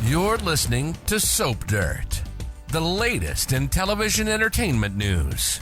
You're listening to Soap Dirt, the latest in television entertainment news.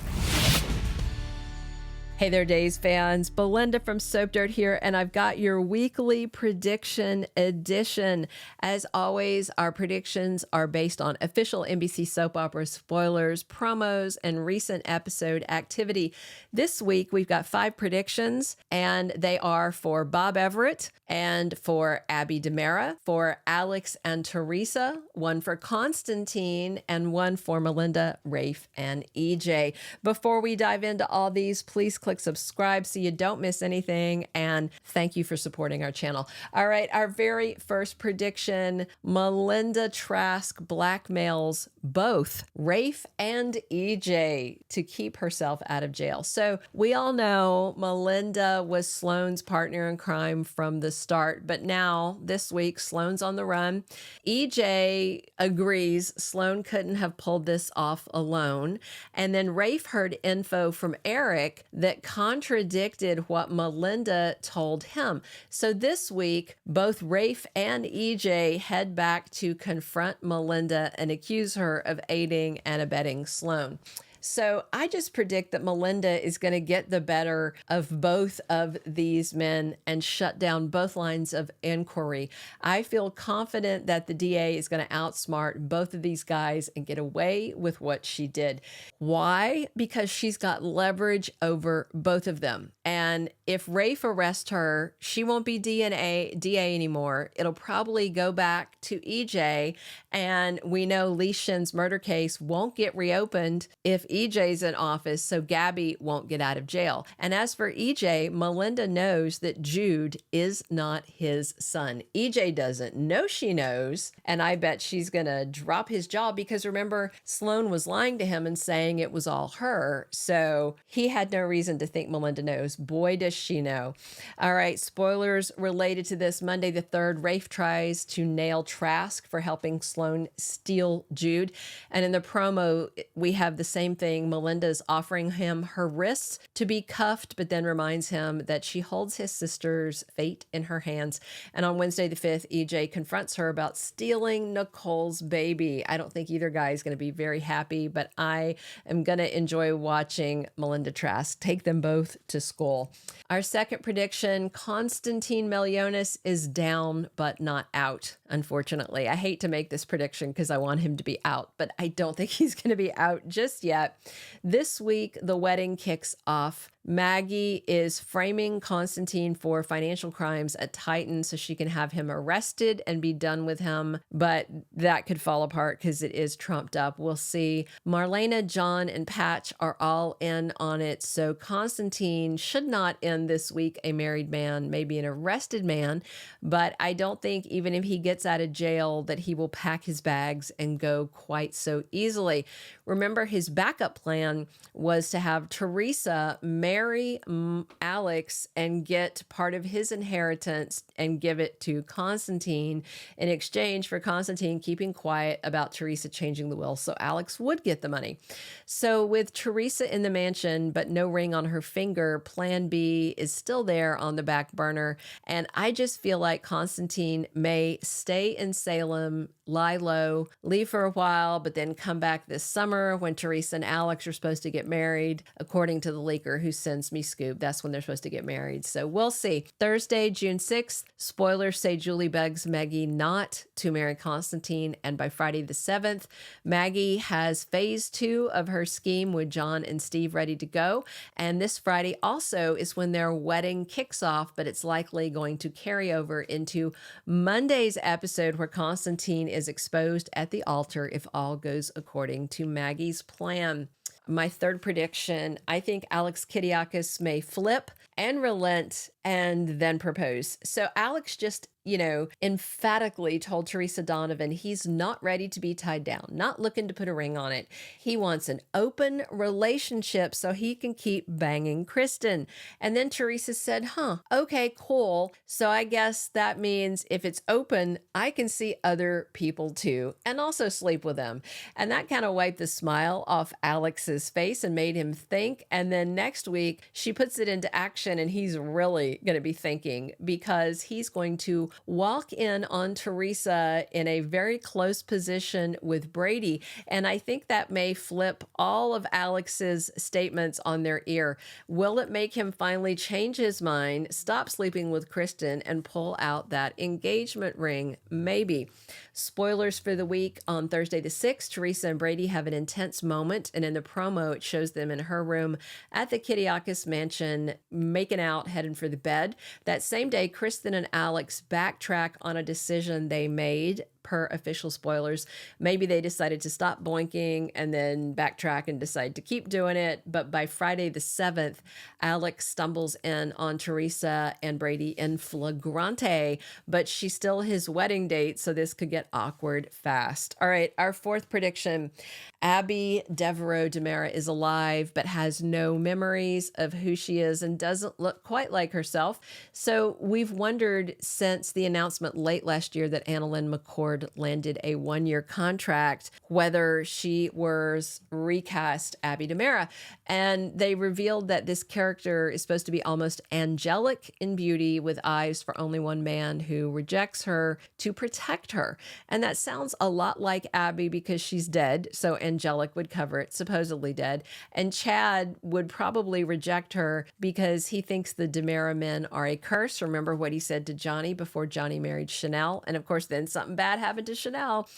Hey there, Days fans. Melinda from Soap Dirt here, and I've got your weekly prediction edition. As always, our predictions are based on official NBC soap opera spoilers, promos, and recent episode activity. This week, we've got 5 predictions, and they are for Bob Everett and for Abby Deveraux, for Alex and Teresa, one for Constantine, and one for Melinda, Rafe, and EJ. Before we dive into all these, please click subscribe so you don't miss anything, and thank you for supporting our channel. All right, our very first prediction: Melinda Trask blackmails both Rafe and EJ to keep herself out of jail. So we all know Melinda was Sloane's partner in crime from the start, but now this week Sloane's on the run. EJ agrees Sloane couldn't have pulled this off alone, and then Rafe heard info from Eric that contradicted what Melinda told him. So this week, both Rafe and EJ head back to confront Melinda and accuse her of aiding and abetting Sloane. So I just predict that Melinda is going to get the better of both of these men and shut down both lines of inquiry. I feel confident that the DA is going to outsmart both of these guys and get away with what she did. Why? Because she's got leverage over both of them. And if Rafe arrests her, she won't be DA anymore. It'll probably go back to EJ. And we know Lee Shin's murder case won't get reopened if EJ's in office, so Gabby won't get out of jail. And as for EJ, Melinda knows that Jude is not his son. EJ doesn't know she knows, and I bet she's going to drop his jaw because remember, Sloane was lying to him and saying it was all her, so he had no reason to think Melinda knows. Boy, does she know. All right, spoilers related to this. Monday the 3rd, Rafe tries to nail Trask for helping Sloane steal Jude, and in the promo, we have the same thing. Melinda's offering him her wrists to be cuffed, but then reminds him that she holds his sister's fate in her hands. And on Wednesday the 5th, EJ confronts her about stealing Nicole's baby. I don't think either guy is going to be very happy, but I am going to enjoy watching Melinda Trask take them both to school. Our second prediction: Constantine Meleounis is down but not out, unfortunately. I hate to make this prediction because I want him to be out, but I don't think he's going to be out just yet. This week, the wedding kicks off. Maggie is framing Constantine for financial crimes at Titan so she can have him arrested and be done with him, but that could fall apart because it is trumped up. We'll see. Marlena, John, and Patch are all in on it, so Constantine should not end this week a married man, maybe an arrested man, but I don't think even if he gets out of jail that he will pack his bags and go quite so easily. Remember, his backup plan was to have Teresa marry Alex and get part of his inheritance and give it to Constantine in exchange for Constantine keeping quiet about Teresa changing the will so Alex would get the money. So with Teresa in the mansion but no ring on her finger, plan B is still there on the back burner. And I just feel like Constantine may stay in Salem, lie low, leave for a while, but then come back this summer when Teresa and Alex are supposed to get married, according to the leaker who sends me scoop. That's when they're supposed to get married. So we'll see. Thursday, June 6th, spoilers say Julie begs Maggie not to marry Constantine. And by Friday the 7th, Maggie has phase 2 of her scheme with John and Steve ready to go. And this Friday also is when their wedding kicks off, but it's likely going to carry over into Monday's episode where Constantine is exposed at the altar if all goes according to Maggie's plan. My third prediction: I think Alex Kiriakis may flip and relent and then propose. So Alex just, emphatically told Teresa Donovan he's not ready to be tied down, not looking to put a ring on it. He wants an open relationship so he can keep banging Kristen. And then Teresa said, okay, cool. So I guess that means if it's open, I can see other people too and also sleep with them. And that kind of wiped the smile off Alex's face and made him think. And then next week, she puts it into action and he's really probably going to be thinking, because he's going to walk in on Teresa in a very close position with Brady. And I think that may flip all of Alex's statements on their ear. Will it make him finally change his mind, stop sleeping with Kristen, and pull out that engagement ring? Maybe. Spoilers for the week: on Thursday the 6th, Teresa and Brady have an intense moment, and in the promo, it shows them in her room at the Kiriakis mansion, making out, heading for the bed. That same day, Kristen and Alex backtrack on a decision they made, per official spoilers. Maybe they decided to stop boinking and then backtrack and decide to keep doing it. But by Friday the 7th, Alex stumbles in on Teresa and Brady in flagrante, but she's still his wedding date, so this could get awkward fast. All right, our fourth prediction: Abby Deveraux DiMera is alive, but has no memories of who she is and doesn't look quite like herself. So we've wondered since the announcement late last year that Annalyn McCord landed a one-year contract whether she was recast Abby DiMera. And they revealed that this character is supposed to be almost angelic in beauty, with eyes for only one man who rejects her to protect her. And that sounds a lot like Abby because she's dead, so angelic would cover it, supposedly dead. And Chad would probably reject her because he thinks the DiMera men are a curse. Remember what he said to Johnny before Johnny married Chanel? And of course, then something bad happened to Chanel.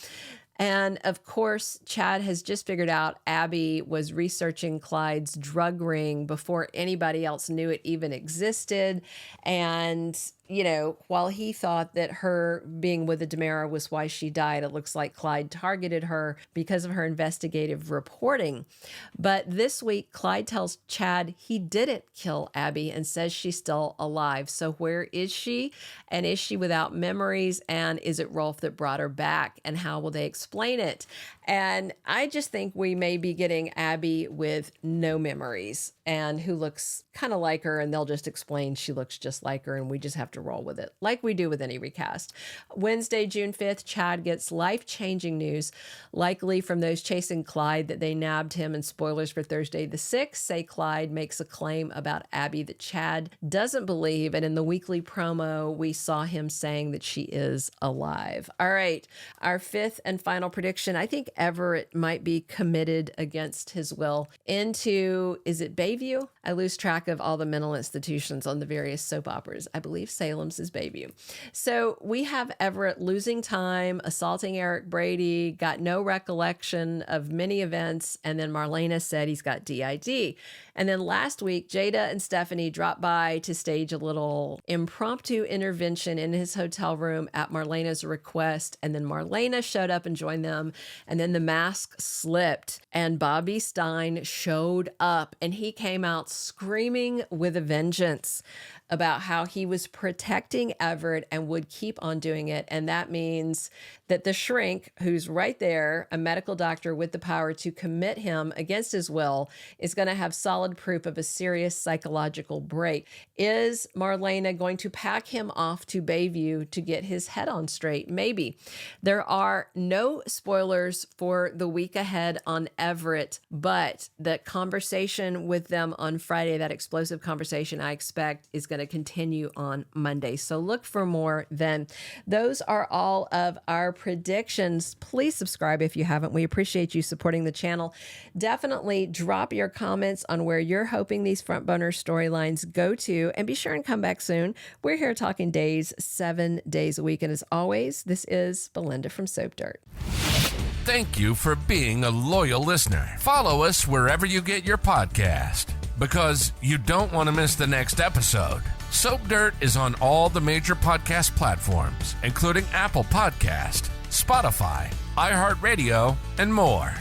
And of course, Chad has just figured out Abby was researching Clyde's drug ring before anybody else knew it even existed. And, you know, while he thought that her being with the DiMera was why she died, it looks like Clyde targeted her because of her investigative reporting. But this week, Clyde tells Chad he didn't kill Abby and says she's still alive. So where is she? And is she without memories? And is it Rolf that brought her back? And how will they explain it? And I just think we may be getting Abby with no memories and who looks kind of like her, and they'll just explain she looks just like her, and we just have to roll with it like we do with any recast. Wednesday, June 5th, Chad gets life-changing news, likely from those chasing Clyde, that they nabbed him. And spoilers for Thursday the 6th say Clyde makes a claim about Abby that Chad doesn't believe. And in the weekly promo, we saw him saying that she is alive. All right, our fifth and final prediction: I think Everett might be committed against his will into, is it Bayview? I lose track of all the mental institutions on the various soap operas. I believe Salem's is Bayview. So we have Everett losing time, assaulting Eric Brady, got no recollection of many events, and then Marlena said he's got DID. And then last week, Jada and Stephanie dropped by to stage a little impromptu intervention in his hotel room at Marlena's request. And then Marlena showed up and joined them. And then the mask slipped and Bobby Stein showed up, and he came out screaming with a vengeance about how he was protecting Everett and would keep on doing it. And that means that the shrink, who's right there, a medical doctor with the power to commit him against his will, is going to have solid proof of a serious psychological break. Is Marlena going to pack him off to Bayview to get his head on straight? Maybe. There are no spoilers for the week ahead on Everett, but the conversation with them on Friday, that explosive conversation, I expect is going to continue on Monday. So look for more then. Those are all of our predictions. Please subscribe if you haven't. We appreciate you supporting the channel. Definitely drop your comments on where you're hoping these front burner storylines go to, and be sure and come back soon. We're here talking days, 7 days a week. And as always, this is Melinda from Soap Dirt. Thank you for being a loyal listener. Follow us wherever you get your podcast, because you don't want to miss the next episode. Soap Dirt is on all the major podcast platforms, including Apple Podcast, Spotify, iHeartRadio, and more.